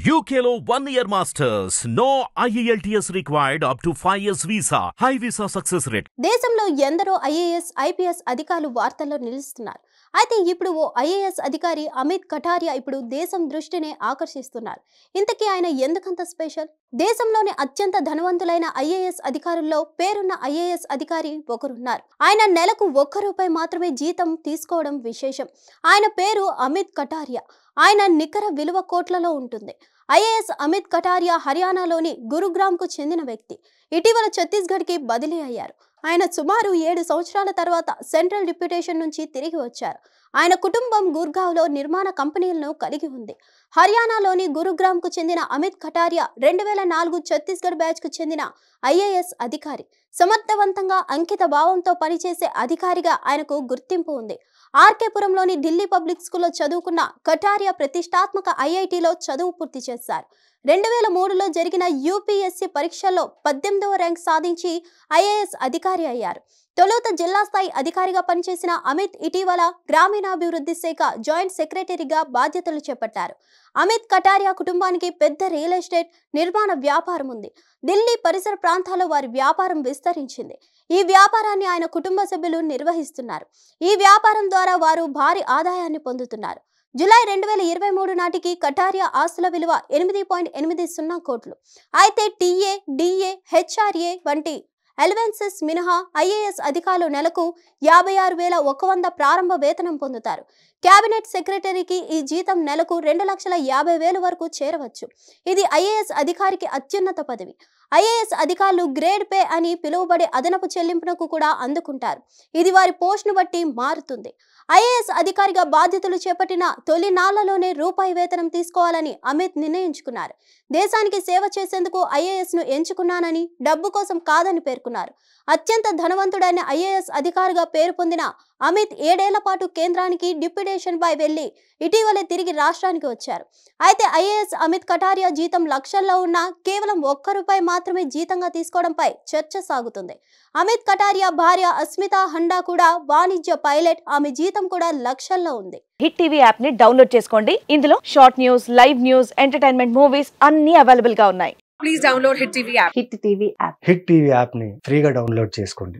UKLO 1 year masters. No IELTS required up to 5 years visa. High visa success rate. దేశంలో ఎందరో IAS IPS అధికారులు వార్తల్లో నిలుస్తున్నారు. అయితే ఇప్పుడు ఓ ఐఏఎస్ అధికారి అమిత్ కటారియా ఇప్పుడు దేశం దృష్టిని ఆకర్షిస్తున్నారు. ఇంతకీ ఆయన ఎందుకంత స్పెషల్? దేశంలోని అత్యంత ధనవంతులైన ఐఏఎస్ అధికారుల్లో పేరున్న ఐఏఎస్ అధికారి ఒకరున్నారు. ఆయన నెలకు ₹1 మాత్రమే జీతం తీసుకోవడం విశేషం. ఆయన పేరు అమిత్ కటారియా. ఆయన నికర విలువ కోట్లలో ఉంటుంది. ఐఏఎస్ అమిత్ కటారియా హర్యానాలోని గురుగ్రామ్కు చెందిన వ్యక్తి. ఇటీవల ఛత్తీస్గఢ్కి బదిలీ అయ్యారు. ఆయన సుమారు 7 సంవత్సరాల తర్వాత సెంట్రల్ డిప్యూటేషన్ నుంచి తిరిగి వచ్చారు. ఆయన కుటుంబం గుర్గావ్లో నిర్మాణ కంపెనీలను కలిగి ఉంది. హర్యానాలోని గురుగ్రామ్కు చెందిన అమిత్ కటారియా 2004 ఛత్తీస్గఢ్ బ్యాచ్కు చెందిన ఐఏఎస్ అధికారి. సమర్థవంతంగా అంకిత భావంతో పనిచేసే అధికారిగా ఆయనకు గుర్తింపు ఉంది. ఆర్కేపురంలోని ఢిల్లీ పబ్లిక్ స్కూల్లో చదువుకున్న కటారియా ప్రతిష్టాత్మక ఐఐటిలో చదువు పూర్తి చేశారు. 2003లో జరిగిన యూపీఎస్సీ పరీక్షల్లో 18వ ర్యాంక్ సాధించి ఐఏఎస్ అధికారి అయ్యారు. తొలుత జిల్లా స్థాయి అధికారిగా పనిచేసిన అమిత్ ఇటీవల గ్రామీణాభివృద్ధి శాఖ జాయింట్ సెక్రటరీగా బాధ్యతలు చేపట్టారు. అమిత్ కటారియా కుటుంబానికి పెద్ద రియల్ ఎస్టేట్ నిర్మాణ వ్యాపారం ఉంది. ఢిల్లీ పరిసర ప్రాంతాల్లో వారి వ్యాపారం విస్తరించింది. ఈ వ్యాపారాన్ని ఆయన కుటుంబ సభ్యులు నిర్వహిస్తున్నారు. ఈ వ్యాపారం ద్వారా వారు భారీ ఆదాయాన్ని పొందుతున్నారు. జూలై 2023 నాటికి కటారియా ఆస్తుల విలువ 8.80 కోట్లు. అయితే టీఏ, డిఏ, హెచ్ఆర్ఏ వంటి అలవెన్సెస్ మినహా ఐఏఎస్ అధికారులు నెలకు 56,100 ప్రారంభ వేతనం పొందుతారు. కేబినెట్ సెక్రటరీకి ఈ జీతం నెలకు 2,50,000 వరకు చేరవచ్చు. ఇది ఐఏఎస్ అధికారికి అత్యున్నత పదవి. ఐఏఎస్ అధికారులు గ్రేడ్ పే అని పిలువబడే అదనపు చెల్లింపునకు కూడా అందుకుంటారు. ఇది వారి పోస్టును బట్టి మారుతుంది. ఐఏఎస్ అధికారిగా బాధ్యతలు చేపట్టిన తొలి నాళ్లలోనే రూపాయి వేతనం తీసుకోవాలని అమిత్ నిర్ణయించుకున్నారు. దేశానికి సేవ చేసేందుకు ఐఏఎస్ను ఎంచుకున్నానని, డబ్బు కోసం కాదని పేర్కొన్నారు. అత్యంత ధనవంతుడైన ఐఏఎస్ అధికారిగా పేరు పొందిన అమిత్ 7 ఏళ్ల పాటు కేంద్రానికి డిప్యూటేషన్ పై వెళ్లి ఇటీవలే తిరిగి రాష్ట్రానికి వచ్చారు. అయితే ఐఏఎస్ అమిత్ కటారియా జీతం లక్షల్లో ఉన్నా కేవలం ₹1 మాత్రమే జీతంగా తీసుకోవడంపై చర్చ సాగుతుంది. అమిత్ కటారియా భార్య అస్మితా హండా కూడా వాణిజ్య పైలట్. ఆమె జీతం కూడా లక్షల్లో ఉంది. హిట్ టీవీ యాప్ ని డౌన్లోడ్ చేసుకోండి. ఇందులో short news, live news, entertainment movies అన్ని అవైలబుల్ గా ఉన్నాయి. Please download Hit TV app. Hit TV app hit TV యాప్ని ఫ్రీగా డౌన్లోడ్ చేసుకోండి.